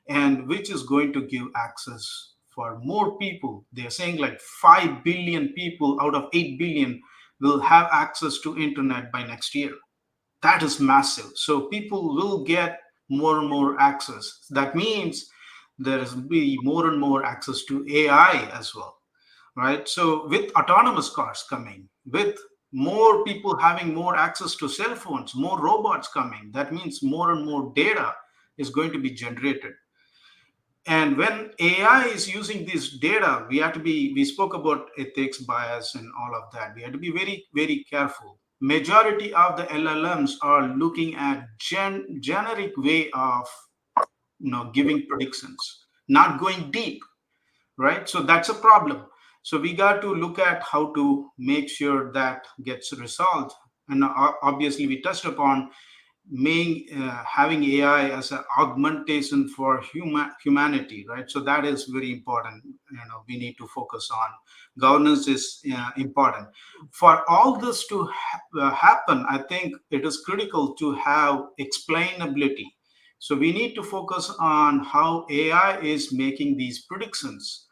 and which is going to give access for more people. They're saying like 5 billion people out of 8 billion will have access to internet by next year. That is massive. So people will get more and more access. That means there is be more and more access to AI as well, right? So with autonomous cars coming, with more people having more access to cell phones, more robots coming, that means more and more data is going to be generated. And when AI is using this data, we spoke about ethics, bias, and all of that. We have to be very, very careful. Majority of the LLMs are looking at generic way of giving predictions, not going deep, right? So that's a problem. So we got to look at how to make sure that gets resolved. And obviously, we touched upon having AI as an augmentation for humanity, right? So that is very important. We need to focus on governance is important. For all this to happen, I think it is critical to have explainability. So we need to focus on how AI is making these predictions,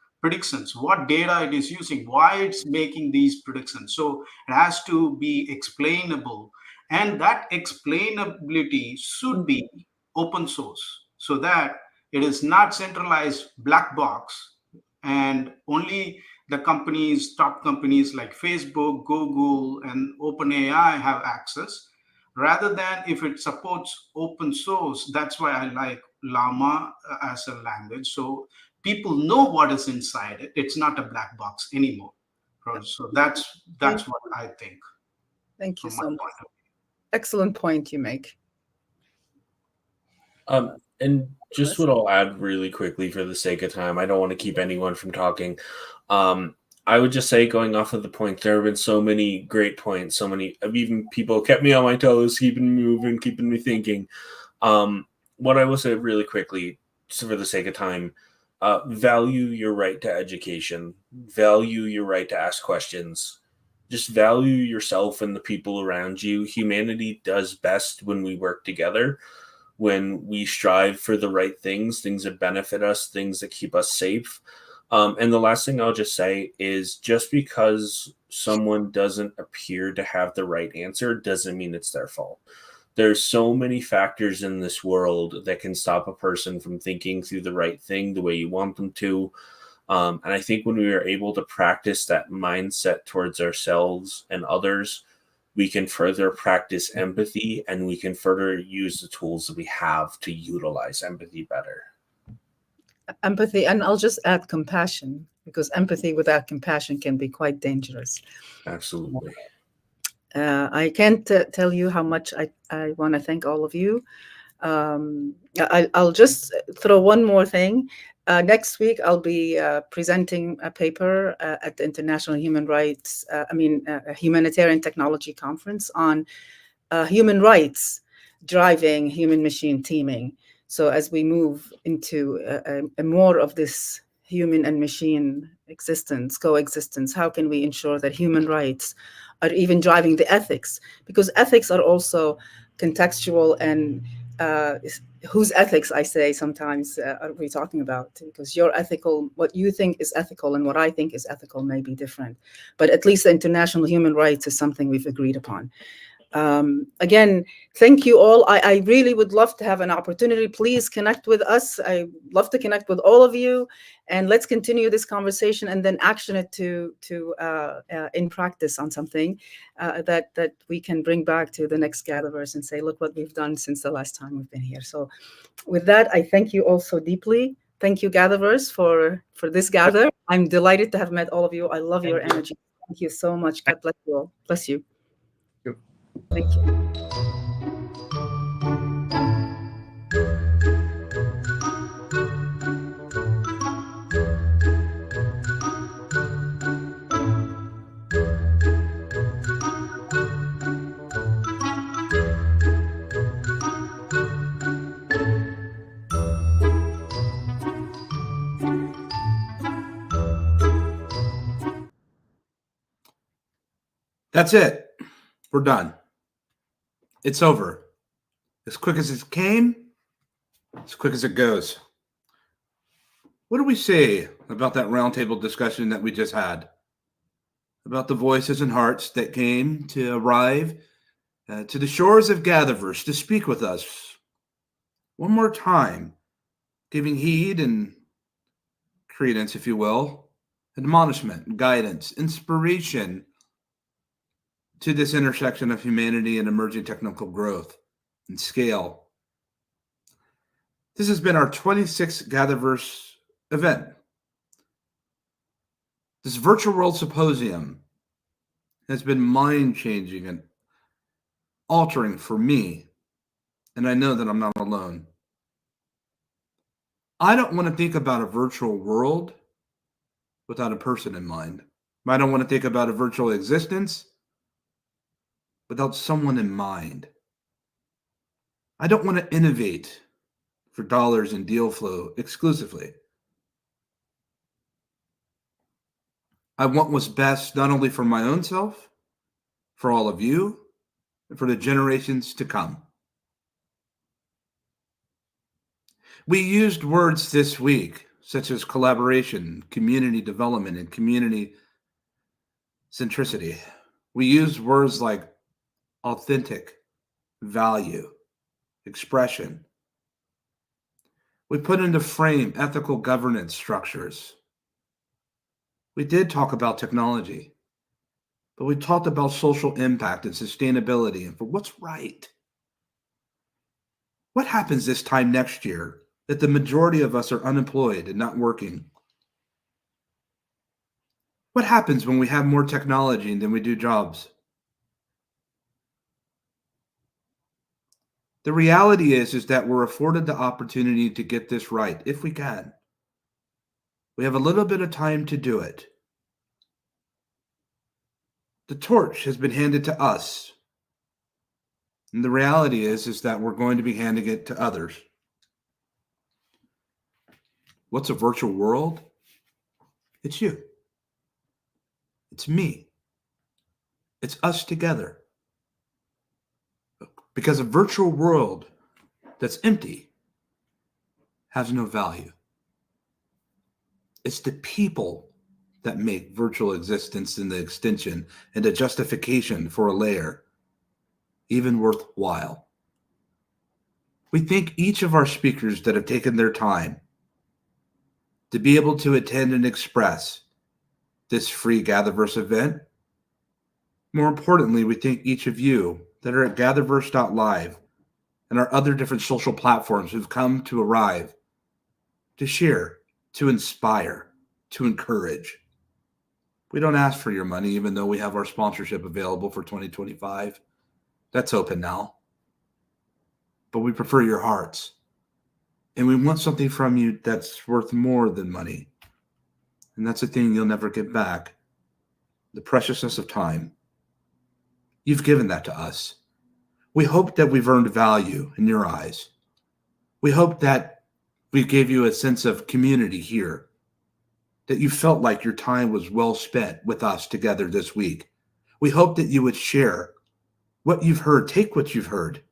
what data it is using, why it's making these predictions. So it has to be explainable. And that explainability should be open source so that it is not centralized black box and only the top companies like Facebook, Google, and OpenAI have access, rather than if it supports open source. That's why I like Llama as a language. So people know what is inside it. It's not a black box anymore. So that's what I think. Thank you so much. Excellent point you make. And just what I'll add really quickly for the sake of time, I don't want to keep anyone from talking. I would just say, going off of the point, there have been so many great points, so many of even people kept me on my toes, keeping me moving, keeping me thinking. What I will say really quickly, so for the sake of time, value your right to education, value your right to ask questions. Just value yourself and the people around you. Humanity does best when we work together, when we strive for the right things that benefit us, things that keep us safe. And the last thing I'll just say is, just because someone doesn't appear to have the right answer doesn't mean it's their fault. There's so many factors in this world that can stop a person from thinking through the right thing the way you want them to. And I think when we are able to practice that mindset towards ourselves and others, we can further practice empathy, and we can further use the tools that we have to utilize empathy better. Empathy, and I'll just add compassion, because empathy without compassion can be quite dangerous. Absolutely. I can't tell you how much I want to thank all of you. I'll just throw one more thing. Next week, I'll be presenting a paper at the International Humanitarian Technology Conference on human rights driving human-machine teaming. So as we move into a more of this human and machine coexistence? How can we ensure that human rights are even driving the ethics? Because ethics are also contextual, and whose ethics, I say sometimes, are we talking about? Because what you think is ethical and what I think is ethical may be different. But at least the international human rights is something we've agreed upon. Again, thank you all. I really would love to have an opportunity. Please connect with us. I love to connect with all of you, and let's continue this conversation and then action it to in practice on something that we can bring back to the next Gatherverse and say, look what we've done since the last time we've been here. So with that, I thank you all so deeply. Thank you, Gatherverse, for this gather. I'm delighted to have met all of you. I love your energy. Thank you so much. God bless you all. Bless you. Thank you. That's it. We're done. It's over. As quick as it came, as quick as it goes. What do we say about that roundtable discussion that we just had? About the voices and hearts that came to arrive to the shores of Gatherverse to speak with us one more time, giving heed and credence, if you will, admonishment, guidance, inspiration to this intersection of humanity and emerging technical growth and scale. This has been our 26th Gatherverse event. This virtual world symposium has been mind-changing and altering for me, and I know that I'm not alone. I don't want to think about a virtual world without a person in mind. I don't want to think about a virtual existence without someone in mind. I don't want to innovate for dollars and deal flow exclusively. I want what's best not only for my own self, for all of you, and for the generations to come. We used words this week such as collaboration, community development, and community centricity. We used words like authentic, value, expression. We put into frame ethical governance structures. We did talk about technology, but we talked about social impact and sustainability and for what's right. What happens this time next year that the majority of us are unemployed and not working? What happens when we have more technology than we do jobs? The reality is that we're afforded the opportunity to get this right, if we can. We have a little bit of time to do it. The torch has been handed to us. And the reality is that we're going to be handing it to others. What's a virtual world? It's you. It's me. It's us together. Because a virtual world that's empty has no value. It's the people that make virtual existence and the extension and the justification for a layer even worthwhile. We thank each of our speakers that have taken their time to be able to attend and express this free Gatherverse event. More importantly, we thank each of you that are at Gatherverse.live and our other different social platforms who've come to arrive, to share, to inspire, to encourage. We don't ask for your money, even though we have our sponsorship available for 2025. That's open now. But we prefer your hearts. And we want something from you that's worth more than money. And that's a thing you'll never get back. The preciousness of time. You've given that to us. We hope that we've earned value in your eyes. We hope that we gave you a sense of community here. that you felt like your time was well spent with us together this week. We hope that you would share what you've heard, take what you've heard,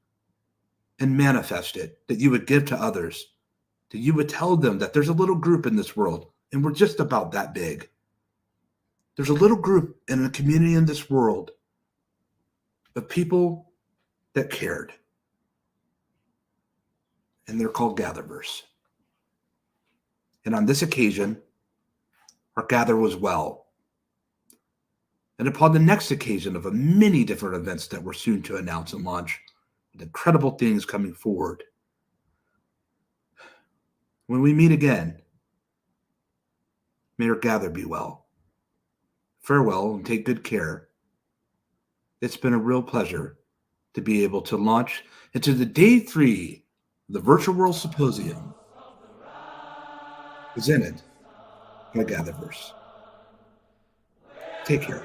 and manifest it, that you would give to others, that you would tell them that there's a little group in this world, and we're just about that big. There's a little group in a community in this world of people that cared, and they're called Gatherverse. And on this occasion, our gather was well. And upon the next occasion of many different events that we're soon to announce and launch, with incredible things coming forward, when we meet again, may our gather be well. Farewell and take good care. It's been a real pleasure to be able to launch into the day 3 of the Virtual World Symposium presented by Gatherverse. Take care.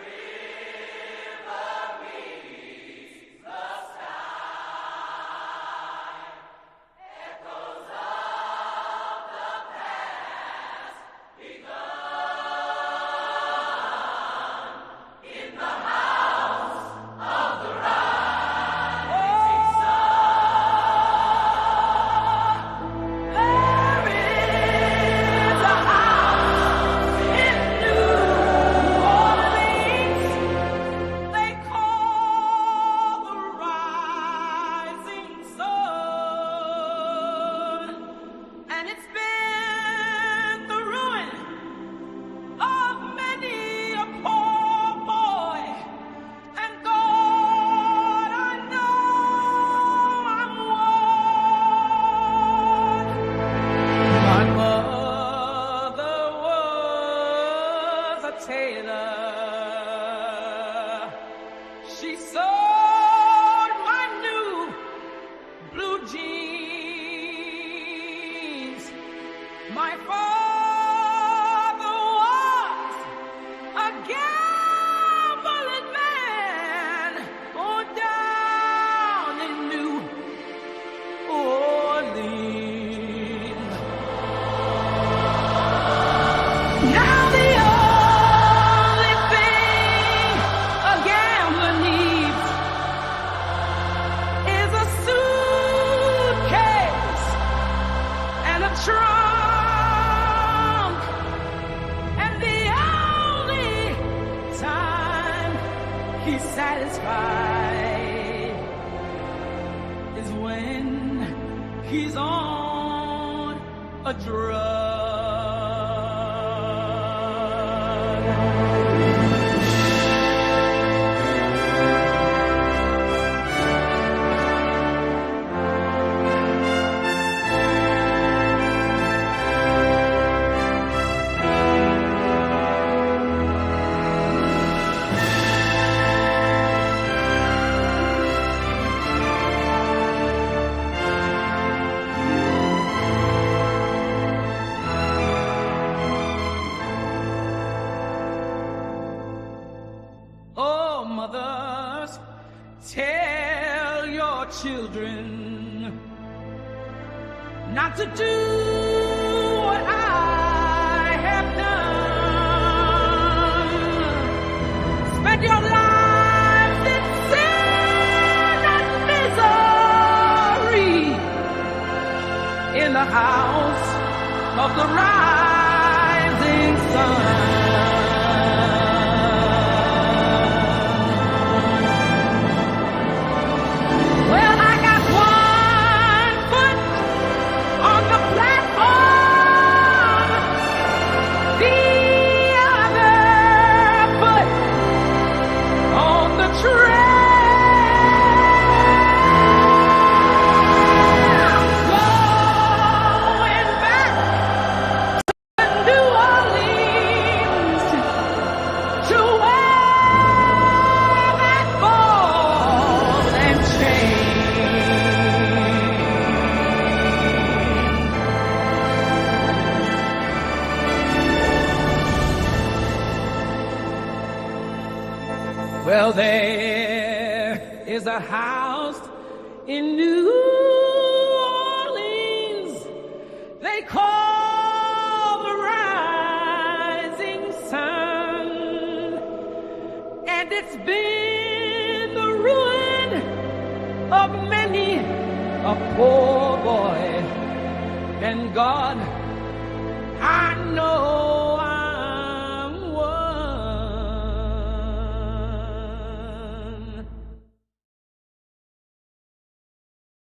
Well, there is a house in New Orleans they call the Rising been the ruin of many a poor boy. And God, I know